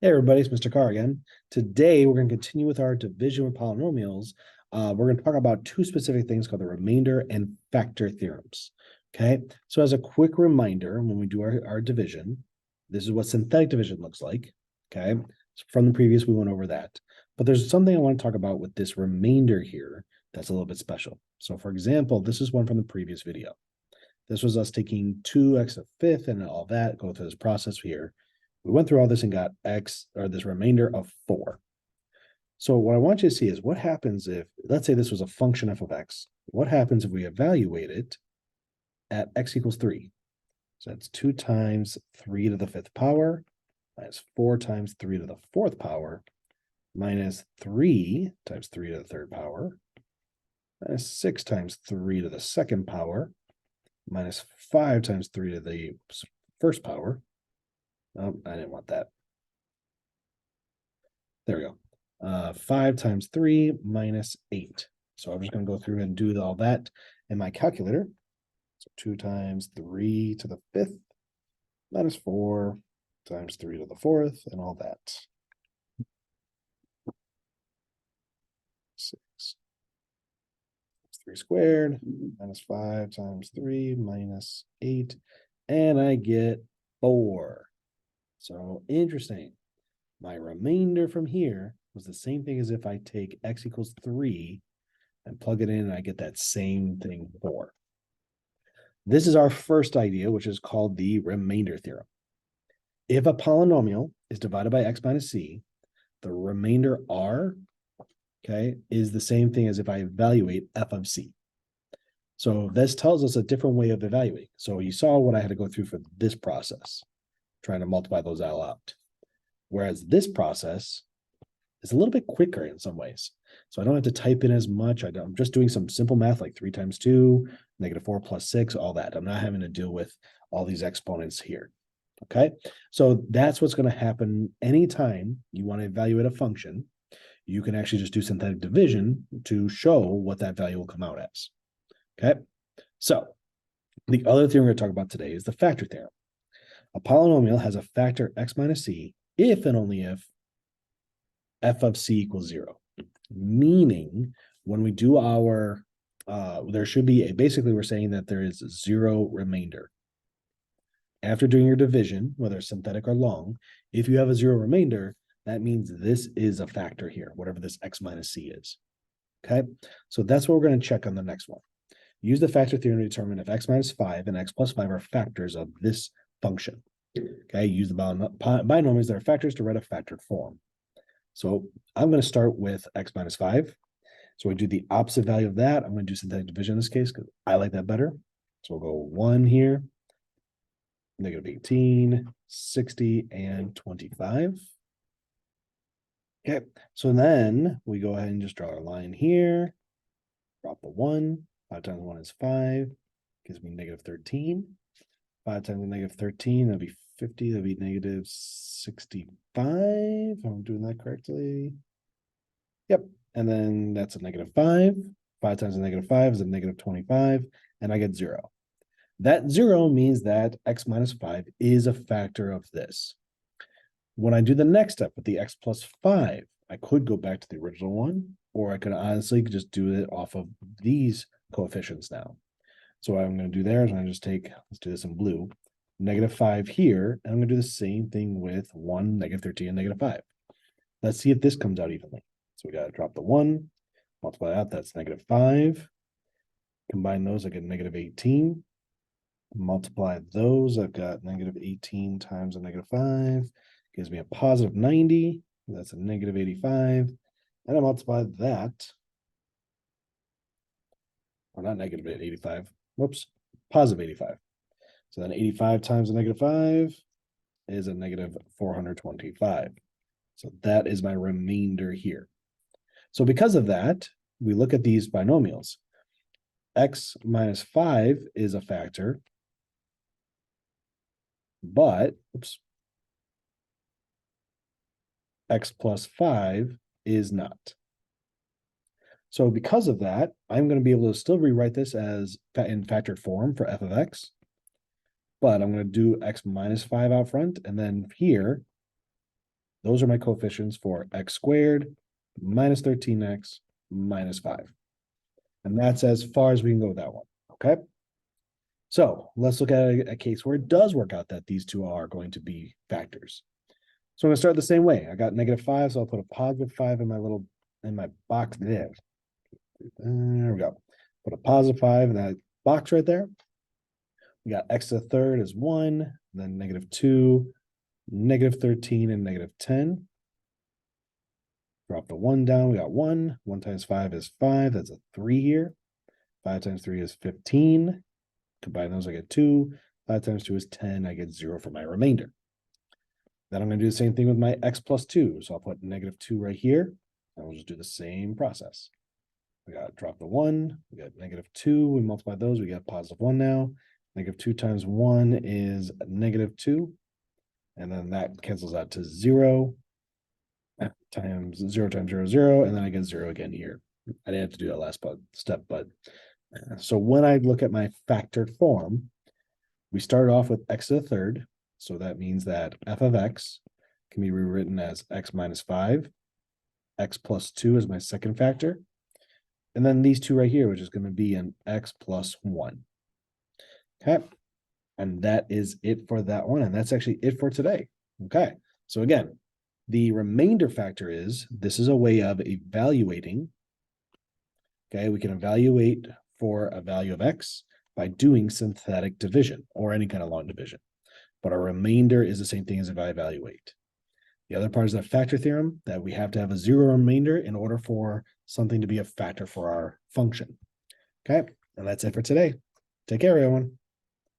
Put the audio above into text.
Hey everybody, it's Mr. Carr again. Today we're going to continue with our division with polynomials. We're going to talk about two specific things called the remainder and factor theorems. Okay, so as a quick reminder, when we do our division, this is what synthetic division looks like. Okay, so from the previous, we went over that. But there's something I want to talk about with this remainder here that's a little bit special. So for example, this is one from the previous video. This was us taking 2x to the fifth and all that, go through this process here. We went through all this and got x, or this remainder of 4. So what I want you to see is what happens if, let's say this was a function f of x. What happens if we evaluate it at x equals 3? So that's 2 times 3 to the 5th power minus 4 times 3 to the 4th power minus 3 times 3 to the 3rd power minus 6 times 3 to the 2nd power minus 5 times 3 to the 1st power. Oh, I didn't want that. There we go. 5 times 3 minus 8. So I'm just going to go through and do all that in my calculator. So 2 times 3 to the 5th minus 4 times 3 to the 4th and all that. 6. 3 squared minus 5 times 3 minus 8. And I get 4. So interesting. My remainder from here was the same thing as if I take x equals 3 and plug it in and I get that same thing 4. This is our first idea, which is called the remainder theorem. If a polynomial is divided by x minus c, the remainder r, okay, is the same thing as if I evaluate f of c. So this tells us a different way of evaluating. So you saw what I had to go through for this process, trying to multiply those all out. Whereas this process is a little bit quicker in some ways. So I don't have to type in as much. I'm just doing some simple math like 3 times 2, negative 4 plus 6, all that. I'm not having to deal with all these exponents here. Okay, so that's what's going to happen anytime you want to evaluate a function. You can actually just do synthetic division to show what that value will come out as. Okay, so the other thing we're going to talk about today is the factor theorem. A polynomial has a factor x minus c if and only if f of c equals 0, meaning when we do our, there should be basically we're saying that there is 0 remainder. After doing your division, whether synthetic or long, if you have a 0 remainder, that means this is a factor here, whatever this x minus c is. Okay, so that's what we're going to check on the next one. Use the factor theorem to determine if x minus 5 and x plus 5 are factors of this function. Okay, use the binomials that are factors to write a factored form. So I'm going to start with x minus 5. So we do the opposite value of that. I'm going to do synthetic division in this case because I like that better. So we'll go 1 here, negative 18, 60, and 25. Okay, so then we go ahead and just draw our line here, drop the 1. 5 times 1 is 5, gives me negative 13. 5 times negative 13, that'd be 50, that'd be negative 65, if I'm doing that correctly. Yep, and then that's a negative 5. 5 times a negative 5 is a negative 25, and I get 0. That 0 means that x minus 5 is a factor of this. When I do the next step with the x plus 5, I could go back to the original one, or I could honestly just do it off of these coefficients now. So what I'm going to do there is I'm going to just take, let's do this in blue, negative 5 here, and I'm going to do the same thing with 1, negative 13, and negative 5. Let's see if this comes out evenly. So we got to drop the 1, multiply out, that's negative 5. Combine those, I get negative 18. Multiply those, I've got negative 18 times a negative 5. Gives me a positive 90. That's a negative 85. And I multiply that, or not negative 85, whoops, positive 85. So then 85 times a negative 5 is a negative 425. So that is my remainder here. So because of that, we look at these binomials. X minus 5 is a factor, but, oops, x plus 5 is not. So because of that, I'm going to be able to still rewrite this as in factored form for f of x, but I'm going to do x minus 5 out front, and then here, Those are my coefficients for x squared minus 13x minus 5. And that's as far as we can go with that one, okay? So let's look at a case where it does work out that these two are going to be factors. So I'm going to start the same way. I got -5, so I'll put a +5 in my box there. There we go. Put a +5 in that box right there. We got x to the third is 1, then -2, -13, and -10. Drop the 1 down. We got 1. 1 times 5 is 5. That's a 3 here. 5 times 3 is 15. Combine those, I get 2. 5 times 2 is 10. I get 0 for my remainder. Then I'm going to do the same thing with my x plus 2. So I'll put -2 right here. And we'll just do the same process. We got drop the 1. We got -2. We multiply those. We get +1 now. -2 times 1 is -2. And then that cancels out to 0. Times 0 times 0, 0. And then I get 0 again here. I didn't have to do that last step, but so when I look at my factored form, we started off with x to the third. So that means that f of x can be rewritten as x minus 5, x plus 2 is my second factor, and then these two right here, which is going to be an x plus 1. Okay, and that is it for that one, and that's actually it for today. Okay, so again, the remainder factor is, this is a way of evaluating. Okay, we can evaluate for a value of x by doing synthetic division or any kind of long division. But our remainder is the same thing as if I evaluate. The other part is that factor theorem, that we have to have a 0 remainder in order for something to be a factor for our function. Okay, and that's it for today. Take care, everyone.